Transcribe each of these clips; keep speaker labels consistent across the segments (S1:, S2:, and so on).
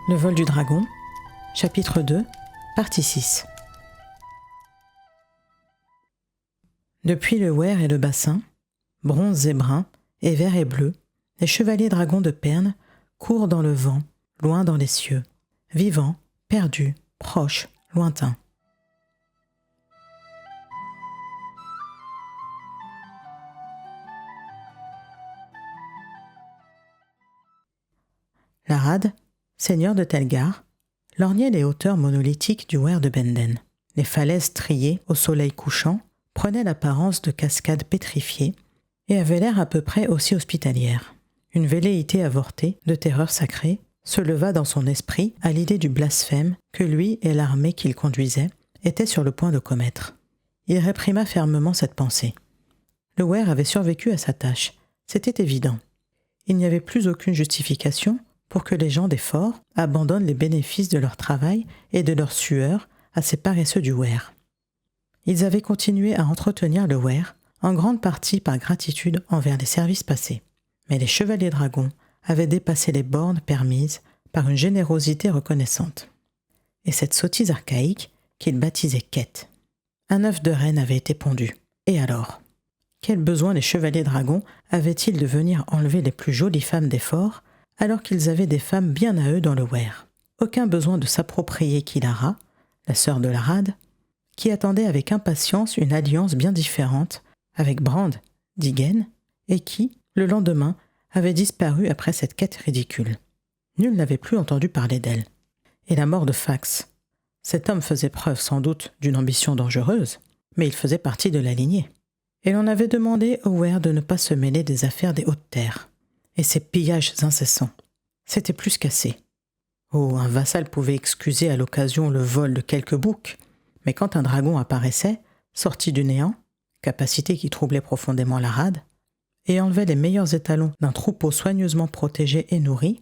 S1: Le vol du dragon, chapitre 2, partie 6. Depuis le Weir et le bassin, bronze et brun, et vert et bleu, les chevaliers dragons de Pern courent dans le vent, loin dans les cieux, vivants, perdus, proches, lointains. Larad, seigneur de Telgar, lorgnait les hauteurs monolithiques du Weir de Benden. Les falaises triées au soleil couchant prenaient l'apparence de cascades pétrifiées et avaient l'air à peu près aussi hospitalières. Une velléité avortée de terreur sacrée se leva dans son esprit à l'idée du blasphème que lui et l'armée qu'il conduisait étaient sur le point de commettre. Il réprima fermement cette pensée. Le Weir avait survécu à sa tâche, c'était évident. Il n'y avait plus aucune justification pour que les gens des forts abandonnent les bénéfices de leur travail et de leur sueur à ces paresseux du Weir. Ils avaient continué à entretenir le Weir, en grande partie par gratitude envers les services passés. Mais les chevaliers dragons avaient dépassé les bornes permises par une générosité reconnaissante. Et cette sottise archaïque qu'ils baptisaient quête. Un œuf de reine avait été pondu. Et alors ? Quel besoin les chevaliers dragons avaient-ils de venir enlever les plus jolies femmes des forts alors qu'ils avaient des femmes bien à eux dans le Weir? Aucun besoin de s'approprier Kilara, la sœur de Larad, qui attendait avec impatience une alliance bien différente avec Brand d'Igen et qui, le lendemain, avait disparu après cette quête ridicule. Nul n'avait plus entendu parler d'elle. Et la mort de Fax. Cet homme faisait preuve sans doute d'une ambition dangereuse, mais il faisait partie de la lignée. Et l'on avait demandé au Weir de ne pas se mêler des affaires des hautes terres. Et ces pillages incessants. C'était plus qu'assez. Oh, un vassal pouvait excuser à l'occasion le vol de quelques boucs, mais quand un dragon apparaissait, sorti du néant, capacité qui troublait profondément Larad, et enlevait les meilleurs étalons d'un troupeau soigneusement protégé et nourri,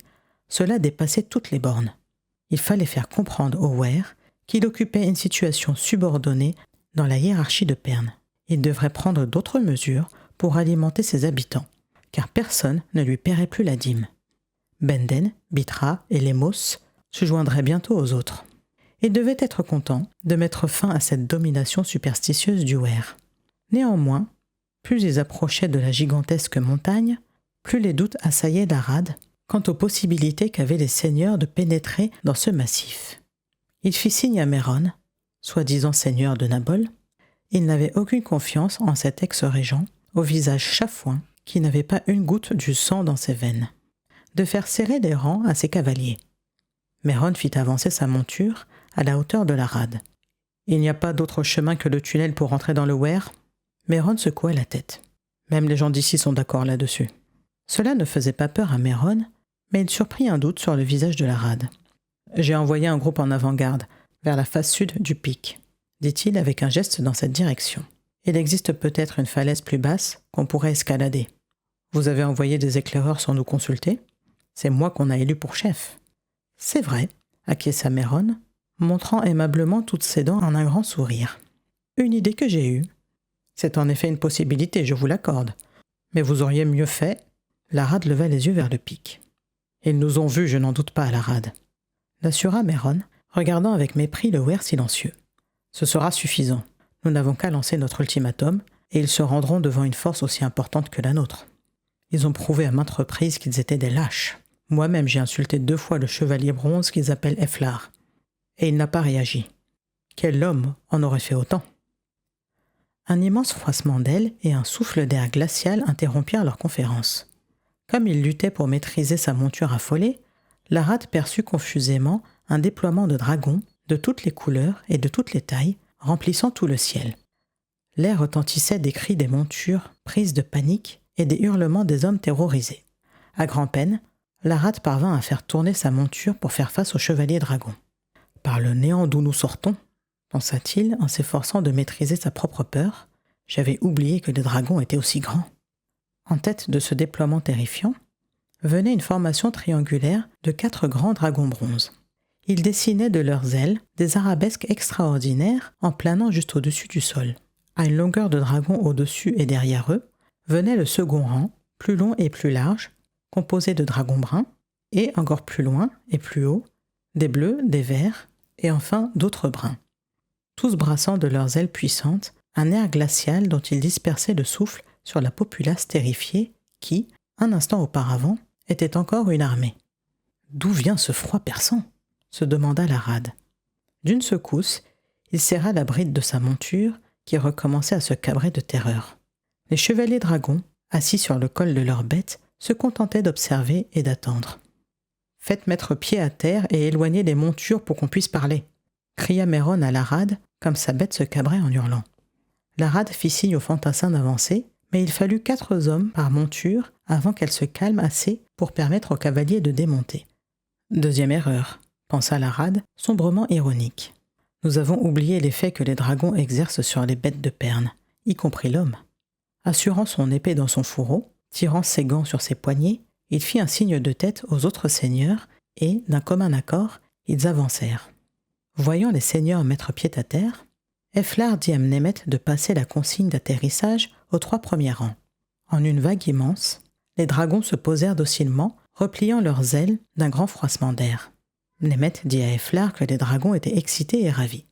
S1: cela dépassait toutes les bornes. Il fallait faire comprendre au Weir qu'il occupait une situation subordonnée dans la hiérarchie de Pern. Il devrait prendre d'autres mesures pour alimenter ses habitants, car personne ne lui paierait plus la dîme. Benden, Bitra et Lemos se joindraient bientôt aux autres. Il devait être content de mettre fin à cette domination superstitieuse du Weir. Néanmoins, plus ils approchaient de la gigantesque montagne, plus les doutes assaillaient Larad quant aux possibilités qu'avaient les seigneurs de pénétrer dans ce massif. Il fit signe à Méron, soi-disant seigneur de Nabol. Il n'avait aucune confiance en cet ex-régent, au visage chafouin, qui n'avait pas une goutte du sang dans ses veines, de faire serrer les rangs à ses cavaliers. Méron fit avancer sa monture à la hauteur de Larad. Il n'y a pas d'autre chemin que le tunnel pour entrer dans le Weir. Méron secoua la tête. Même les gens d'ici sont d'accord là-dessus. Cela ne faisait pas peur à Méron, mais il surprit un doute sur le visage de Larad. J'ai envoyé un groupe en avant-garde, vers la face sud du pic, dit-il avec un geste dans cette direction. Il existe peut-être une falaise plus basse qu'on pourrait escalader. Vous avez envoyé des éclaireurs sans nous consulter ? C'est moi qu'on a élu pour chef. C'est vrai, acquiesça Méron, montrant aimablement toutes ses dents en un grand sourire. Une idée que j'ai eue. C'est en effet une possibilité, je vous l'accorde. Mais vous auriez mieux fait. Larad leva les yeux vers le pic. Ils nous ont vus, je n'en doute pas, Larad, l'assura Méron, regardant avec mépris le Weir silencieux. Ce sera suffisant. Nous n'avons qu'à lancer notre ultimatum, et ils se rendront devant une force aussi importante que la nôtre. Ils ont prouvé à maintes reprises qu'ils étaient des lâches. Moi-même, j'ai insulté 2 fois le chevalier bronze qu'ils appellent Eflar. Et il n'a pas réagi. Quel homme en aurait fait autant ? Un immense froissement d'ailes et un souffle d'air glacial interrompirent leur conférence. Comme il luttait pour maîtriser sa monture affolée, Larad perçut confusément un déploiement de dragons de toutes les couleurs et de toutes les tailles, remplissant tout le ciel. L'air retentissait des cris des montures prises de panique et des hurlements des hommes terrorisés. À grand-peine, Larad parvint à faire tourner sa monture pour faire face au chevalier dragon. « Par le néant d'où nous sortons, pensa-t-il en s'efforçant de maîtriser sa propre peur, j'avais oublié que les dragons étaient aussi grands. » En tête de ce déploiement terrifiant, venait une formation triangulaire de 4 grands dragons bronze. Ils dessinaient de leurs ailes des arabesques extraordinaires en planant juste au-dessus du sol. À une longueur de dragon au-dessus et derrière eux, venait le second rang, plus long et plus large, composé de dragons bruns, et encore plus loin et plus haut, des bleus, des verts, et enfin d'autres bruns. Tous brassant de leurs ailes puissantes un air glacial dont ils dispersaient le souffle sur la populace terrifiée qui, un instant auparavant, était encore une armée. « D'où vient ce froid perçant ?» se demanda l'Arad. D'une secousse, il serra la bride de sa monture qui recommençait à se cabrer de terreur. Les chevaliers dragons, assis sur le col de leur bête, se contentaient d'observer et d'attendre. « Faites mettre pied à terre et éloignez les montures pour qu'on puisse parler !» cria Merron à l'Arad comme sa bête se cabrait en hurlant. L'Arad fit signe aux fantassins d'avancer, mais il fallut 4 hommes par monture avant qu'elle se calme assez pour permettre aux cavaliers de démonter. Deuxième erreur, pensa l'Arad, sombrement ironique. Nous avons oublié l'effet que les dragons exercent sur les bêtes de Pern, y compris l'homme. Assurant son épée dans son fourreau, tirant ses gants sur ses poignets, il fit un signe de tête aux autres seigneurs et, d'un commun accord, ils avancèrent. Voyant les seigneurs mettre pied à terre, Efflar dit à Mnemet de passer la consigne d'atterrissage aux 3 premiers rangs. En une vague immense, les dragons se posèrent docilement, repliant leurs ailes d'un grand froissement d'air. Mnemet dit à Efflar que les dragons étaient excités et ravis.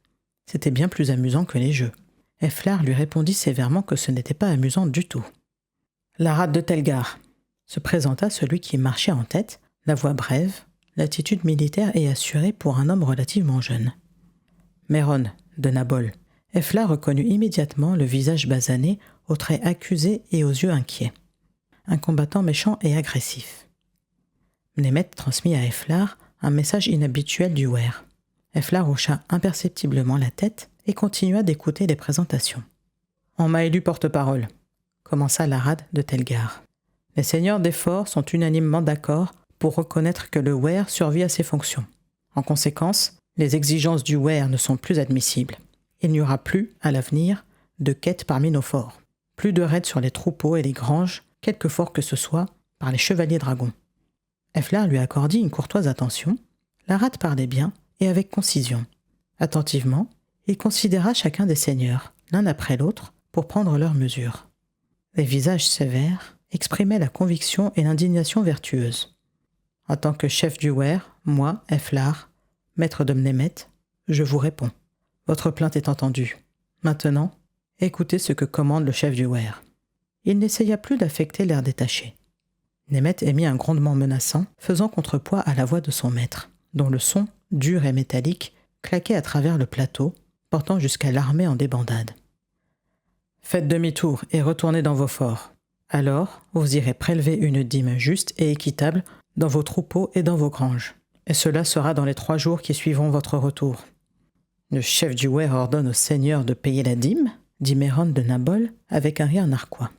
S1: C'était bien plus amusant que les jeux. Efflar lui répondit sévèrement que ce n'était pas amusant du tout. L'Arad de Telgar, se présenta celui qui marchait en tête, la voix brève, l'attitude militaire et assurée pour un homme relativement jeune. Merron, de Nabol. Efflar reconnut immédiatement le visage basané, aux traits accusés et aux yeux inquiets. Un combattant méchant et agressif. Mnemet transmit à Efflar un message inhabituel du Weir. Efflar hocha imperceptiblement la tête et continua d'écouter les présentations. « On m'a élu porte-parole », commença l'Arad de Telgar. « Les seigneurs des forts sont unanimement d'accord pour reconnaître que le Weir survit à ses fonctions. En conséquence, les exigences du Weir ne sont plus admissibles. Il n'y aura plus, à l'avenir, de quêtes parmi nos forts. Plus de raids sur les troupeaux et les granges, quelque fort que ce soit, par les chevaliers dragons. » Efflar lui accordit une courtoise attention. L'Arad parlait bien et avec concision. Attentivement, il considéra chacun des seigneurs, l'un après l'autre, pour prendre leurs mesures. Les visages sévères exprimaient la conviction et l'indignation vertueuse. En tant que chef du Weir, moi, Efflar, maître de Mnemet, je vous réponds. Votre plainte est entendue. Maintenant, écoutez ce que commande le chef du Weir. Il n'essaya plus d'affecter l'air détaché. Mnemet émit un grondement menaçant, faisant contrepoids à la voix de son maître, dont le son, dur et métallique, claquait à travers le plateau, portant jusqu'à l'armée en débandade. « Faites demi-tour et retournez dans vos forts. Alors, vous irez prélever une dîme juste et équitable dans vos troupeaux et dans vos granges. Et cela sera dans les 3 jours qui suivront votre retour. » « Le chef du Weir ordonne au seigneur de payer la dîme ?» dit Merron de Nabol avec un rire narquois.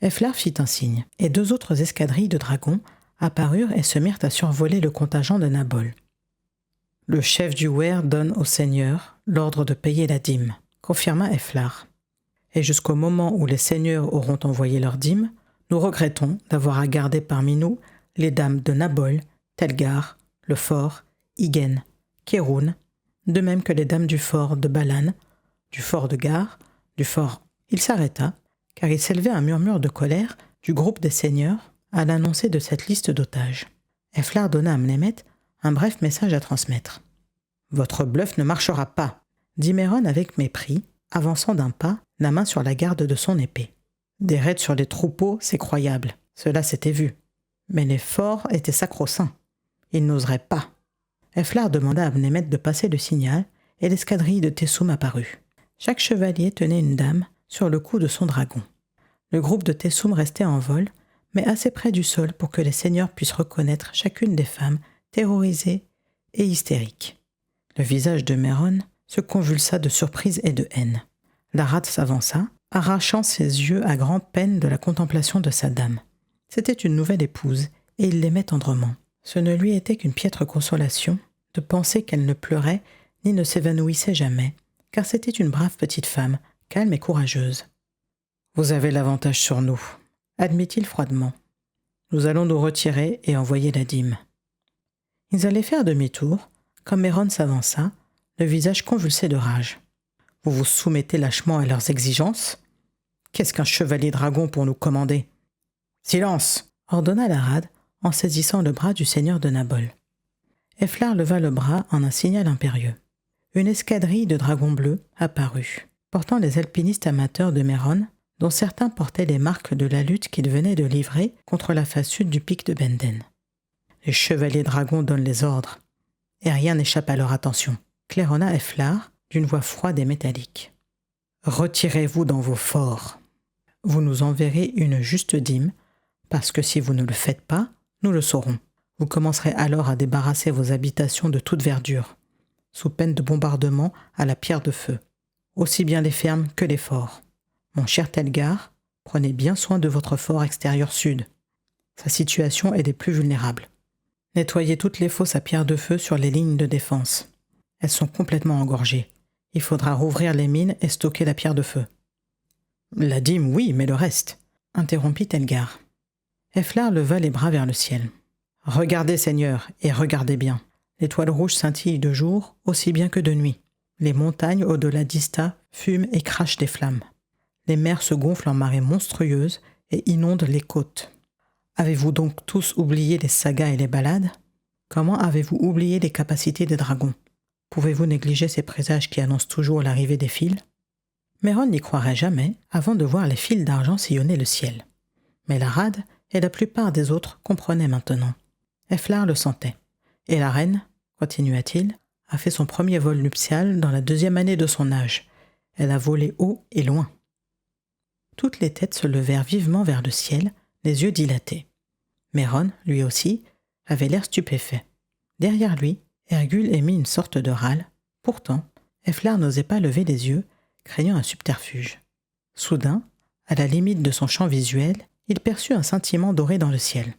S1: Efflar fit un signe, et 2 autres escadrilles de dragons apparurent et se mirent à survoler le contingent de Nabol. « Le chef du Weir donne au seigneur l'ordre de payer la dîme », confirma Efflar. « Et jusqu'au moment où les seigneurs auront envoyé leur dîme, nous regrettons d'avoir à garder parmi nous les dames de Nabol, Telgar, le fort, Igen, Kéroun, de même que les dames du fort de Balan, du fort de Gar, du fort... » Il s'arrêta, car il s'élevait un murmure de colère du groupe des seigneurs à l'annoncé de cette liste d'otages. Efflar donna à Mnemet un bref message à transmettre. « Votre bluff ne marchera pas », dit Merron avec mépris, avançant d'un pas, la main sur la garde de son épée. « Des raids sur les troupeaux, c'est croyable, cela s'était vu. Mais les forts étaient sacro-saints. Ils n'oseraient pas. » Efflar demanda à Mnemet de passer le signal, et l'escadrille de Tessoum apparut. Chaque chevalier tenait une dame sur le cou de son dragon. Le groupe de Tessoum restait en vol, mais assez près du sol pour que les seigneurs puissent reconnaître chacune des femmes terrorisées et hystériques. Le visage de Merron se convulsa de surprise et de haine. L'Arad s'avança, arrachant ses yeux à grand-peine de la contemplation de sa dame. C'était une nouvelle épouse, et il l'aimait tendrement. Ce ne lui était qu'une piètre consolation de penser qu'elle ne pleurait ni ne s'évanouissait jamais, car c'était une brave petite femme, calme et courageuse. « Vous avez l'avantage sur nous », admit-il froidement. « Nous allons nous retirer et envoyer la dîme. » Ils allaient faire demi-tour, quand Merron s'avança, le visage convulsé de rage. « Vous vous soumettez lâchement à leurs exigences ? Qu'est-ce qu'un chevalier dragon pour nous commander ? » « Silence !» ordonna l'Arad en saisissant le bras du seigneur de Nabol. Efflar leva le bras en un signal impérieux. Une escadrille de dragons bleus apparut, portant les alpinistes amateurs de Méron, dont certains portaient les marques de la lutte qu'ils venaient de livrer contre la face sud du pic de Benden. Les chevaliers dragons donnent les ordres, et rien n'échappe à leur attention, claironna Efflar d'une voix froide et métallique. Retirez-vous dans vos forts. Vous nous enverrez une juste dîme, parce que si vous ne le faites pas, nous le saurons. Vous commencerez alors à débarrasser vos habitations de toute verdure, sous peine de bombardement à la pierre de feu, aussi bien les fermes que les forts. Mon cher Telgar, prenez bien soin de votre fort extérieur sud. Sa situation est des plus vulnérables. Nettoyez toutes les fosses à pierre de feu sur les lignes de défense. Elles sont complètement engorgées. Il faudra rouvrir les mines et stocker la pierre de feu. La dîme, oui, mais le reste, interrompit Telgar. Efflar leva les bras vers le ciel. Regardez, Seigneur, et regardez bien. L'étoile rouge scintille de jour aussi bien que de nuit. Les montagnes au-delà d'Ista fument et crachent des flammes. Les mers se gonflent en marées monstrueuses et inondent les côtes. Avez-vous donc tous oublié les sagas et les ballades? Comment avez-vous oublié les capacités des dragons? Pouvez-vous négliger ces présages qui annoncent toujours l'arrivée des fils? Méron n'y croirait jamais avant de voir les fils d'argent sillonner le ciel. Mais la rade et la plupart des autres comprenaient maintenant. Efflar le sentait. Et la reine, continua-t-il, a fait son premier vol nuptial dans la 2e année de son âge. Elle a volé haut et loin. Toutes les têtes se levèrent vivement vers le ciel, les yeux dilatés. Méron, lui aussi, avait l'air stupéfait. Derrière lui, Ergul émit une sorte de râle. Pourtant, Efflar n'osait pas lever les yeux, craignant un subterfuge. Soudain, à la limite de son champ visuel, il perçut un scintillement doré dans le ciel.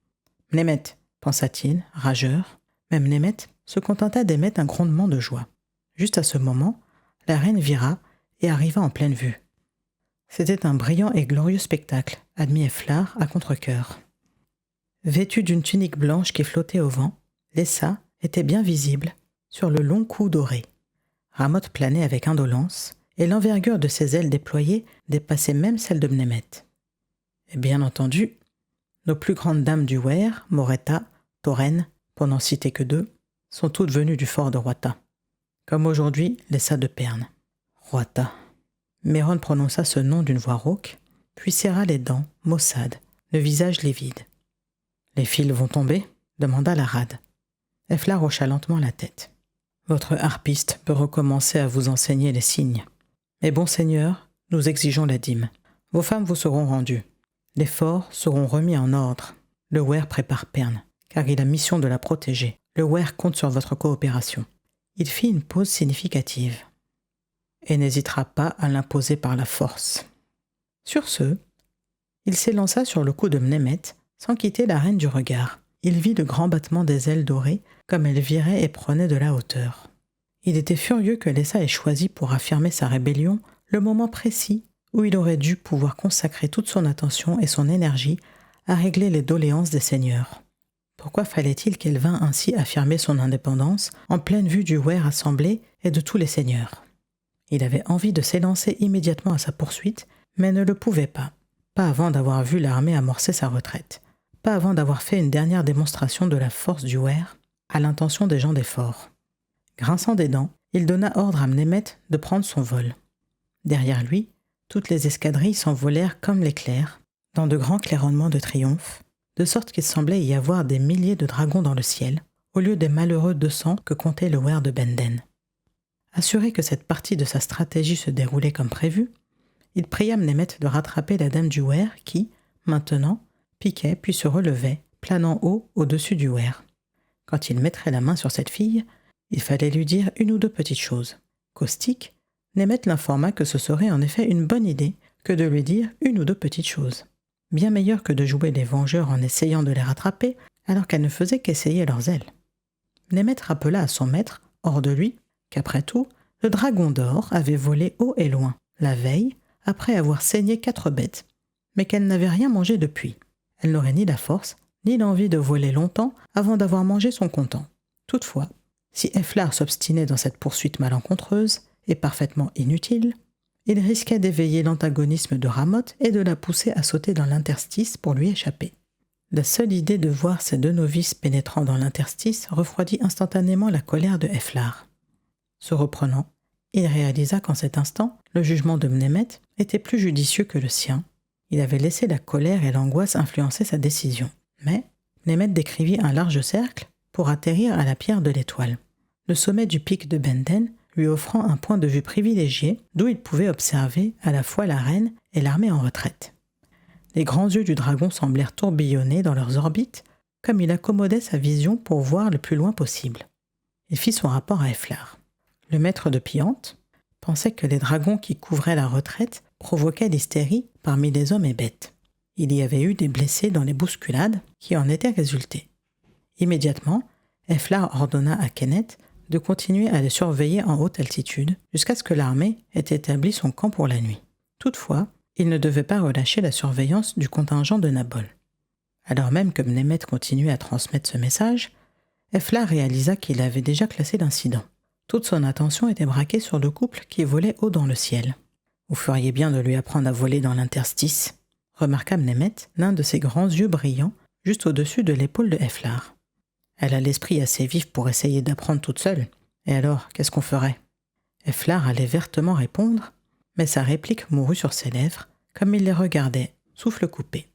S1: « Mnemet !» pensa-t-il, rageur. Mais Mnemet se contenta d'émettre un grondement de joie. Juste à ce moment, la reine vira et arriva en pleine vue. C'était un brillant et glorieux spectacle, admit Efflar à contre-cœur. Vêtue d'une tunique blanche qui flottait au vent, l'Essa était bien visible sur le long cou doré. Ramoth planait avec indolence, et l'envergure de ses ailes déployées dépassait même celle de Mnemet. Et bien entendu, nos plus grandes dames du Weir, Moretta, Tauren, pour n'en citer que 2, sont toutes venues du fort de Roita. Comme aujourd'hui, l'Essa de Perne. Roita. Méron prononça ce nom d'une voix rauque, puis serra les dents, maussade, le visage livide. « Les fils vont tomber ?» demanda la rade. Efflar hocha lentement la tête. « Votre harpiste peut recommencer à vous enseigner les signes. Mais bon seigneur, nous exigeons la dîme. Vos femmes vous seront rendues. Les forts seront remis en ordre. Le Weir prépare Perne, car il a mission de la protéger. Le Weir compte sur votre coopération. » Il fit une pause significative. « Et n'hésitera pas à l'imposer par la force. » Sur ce, il s'élança sur le cou de Mnemet, sans quitter la reine du regard. Il vit le grand battement des ailes dorées, comme elle virait et prenait de la hauteur. Il était furieux que l'Essa ait choisi pour affirmer sa rébellion le moment précis où il aurait dû pouvoir consacrer toute son attention et son énergie à régler les doléances des seigneurs. Pourquoi fallait-il qu'elle vînt ainsi affirmer son indépendance en pleine vue du Weir assemblé et de tous les seigneurs? Il avait envie de s'élancer immédiatement à sa poursuite, mais ne le pouvait pas avant d'avoir vu l'armée amorcer sa retraite, pas avant d'avoir fait une dernière démonstration de la force du Weir à l'intention des gens des forts. Grinçant des dents, il donna ordre à Mnemet de prendre son vol. Derrière lui, toutes les escadrilles s'envolèrent comme l'éclair, dans de grands claironnements de triomphe, de sorte qu'il semblait y avoir des milliers de dragons dans le ciel, au lieu des malheureux 200 que comptait le Weir de Benden. Assuré que cette partie de sa stratégie se déroulait comme prévu, il pria Mnemet de rattraper la dame du Weir qui, maintenant, piquait puis se relevait, planant haut au-dessus du Weir. Quand il mettrait la main sur cette fille, il fallait lui dire une ou deux petites choses. Caustique, Mnemet l'informa que ce serait en effet une bonne idée que de lui dire une ou deux petites choses. Bien meilleur que de jouer les vengeurs en essayant de les rattraper, alors qu'elle ne faisait qu'essayer leurs ailes. Mnemet rappela à son maître, hors de lui, qu'après tout, le dragon d'or avait volé haut et loin, la veille, après avoir saigné 4 bêtes, mais qu'elle n'avait rien mangé depuis. Elle n'aurait ni la force, ni l'envie de voler longtemps avant d'avoir mangé son comptant. Toutefois, si Efflar s'obstinait dans cette poursuite malencontreuse et parfaitement inutile, il risquait d'éveiller l'antagonisme de Ramoth et de la pousser à sauter dans l'interstice pour lui échapper. La seule idée de voir ces deux novices pénétrant dans l'interstice refroidit instantanément la colère de Efflar. Se reprenant, il réalisa qu'en cet instant, le jugement de Mnemet était plus judicieux que le sien. Il avait laissé la colère et l'angoisse influencer sa décision. Mais Mnemet décrivit un large cercle pour atterrir à la pierre de l'étoile, le sommet du pic de Benden lui offrant un point de vue privilégié d'où il pouvait observer à la fois la reine et l'armée en retraite. Les grands yeux du dragon semblèrent tourbillonner dans leurs orbites comme il accommodait sa vision pour voir le plus loin possible. Il fit son rapport à Efflar. Le maître de Piante pensait que les dragons qui couvraient la retraite provoquaient l'hystérie parmi les hommes et bêtes. Il y avait eu des blessés dans les bousculades qui en étaient résultés. Immédiatement, Efflar ordonna à Kenneth de continuer à les surveiller en haute altitude jusqu'à ce que l'armée ait établi son camp pour la nuit. Toutefois, il ne devait pas relâcher la surveillance du contingent de Nabol. Alors même que Mnemet continuait à transmettre ce message, Efflar réalisa qu'il avait déjà classé l'incident. Toute son attention était braquée sur le couple qui volait haut dans le ciel. « Vous feriez bien de lui apprendre à voler dans l'interstice », remarqua Mnemet, l'un de ses grands yeux brillants, juste au-dessus de l'épaule de Efflar. Elle a l'esprit assez vif pour essayer d'apprendre toute seule. Et alors, qu'est-ce qu'on ferait ? Efflar allait vertement répondre, mais sa réplique mourut sur ses lèvres, comme il les regardait, souffle coupé.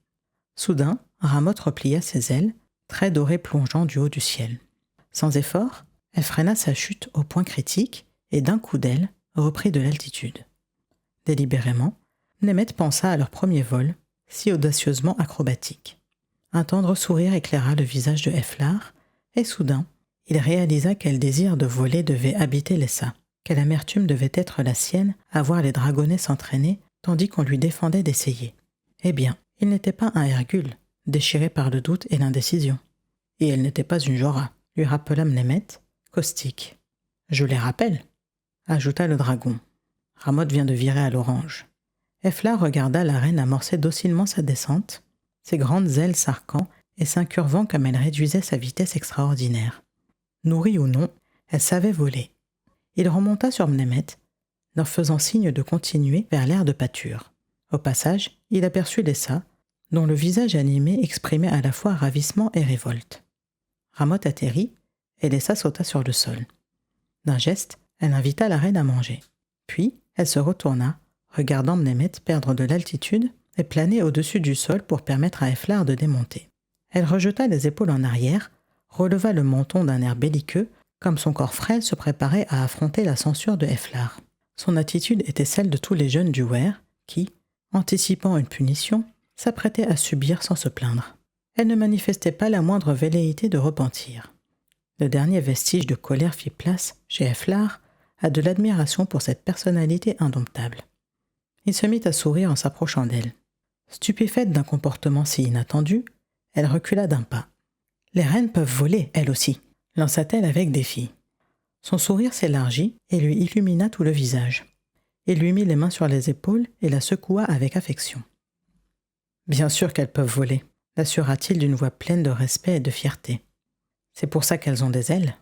S1: Soudain, Ramoth replia ses ailes, traits dorés plongeant du haut du ciel. Sans effort, elle freina sa chute au point critique et d'un coup d'aile reprit de l'altitude. Délibérément, Mnemet pensa à leur premier vol, si audacieusement acrobatique. Un tendre sourire éclaira le visage de Efflar, et soudain, il réalisa quel désir de voler devait habiter l'Essa, quelle amertume devait être la sienne à voir les dragonnets s'entraîner tandis qu'on lui défendait d'essayer. Eh bien, il n'était pas un Hercule, déchiré par le doute et l'indécision. Et elle n'était pas une Jorah, lui rappela Mnemet, caustique. « Je les rappelle », ajouta le dragon. Ramoth vient de virer à l'orange. Efflar regarda la reine amorcer docilement sa descente, ses grandes ailes s'arquant et s'incurvant comme elle réduisait sa vitesse extraordinaire. Nourrie ou non, elle savait voler. Il remonta sur Mnemet, leur faisant signe de continuer vers l'aire de pâture. Au passage, il aperçut l'Essa, dont le visage animé exprimait à la fois ravissement et révolte. Ramoth atterrit, et l'Essa sauta sur le sol. D'un geste, elle invita la reine à manger. Puis, elle se retourna, regardant Mnemet perdre de l'altitude et planer au-dessus du sol pour permettre à Efflar de démonter. Elle rejeta les épaules en arrière, releva le menton d'un air belliqueux, comme son corps frêle se préparait à affronter la censure de Efflar. Son attitude était celle de tous les jeunes du Weir qui, anticipant une punition, s'apprêtaient à subir sans se plaindre. Elle ne manifestait pas la moindre velléité de repentir. Le dernier vestige de colère fit place, chez Efflar, à de l'admiration pour cette personnalité indomptable. Il se mit à sourire en s'approchant d'elle. Stupéfaite d'un comportement si inattendu, elle recula d'un pas. « Les reines peuvent voler, elles aussi », lança-t-elle avec défi. Son sourire s'élargit et lui illumina tout le visage. Il lui mit les mains sur les épaules et la secoua avec affection. « Bien sûr qu'elles peuvent voler », l'assura-t-il d'une voix pleine de respect et de fierté. « C'est pour ça qu'elles ont des ailes. »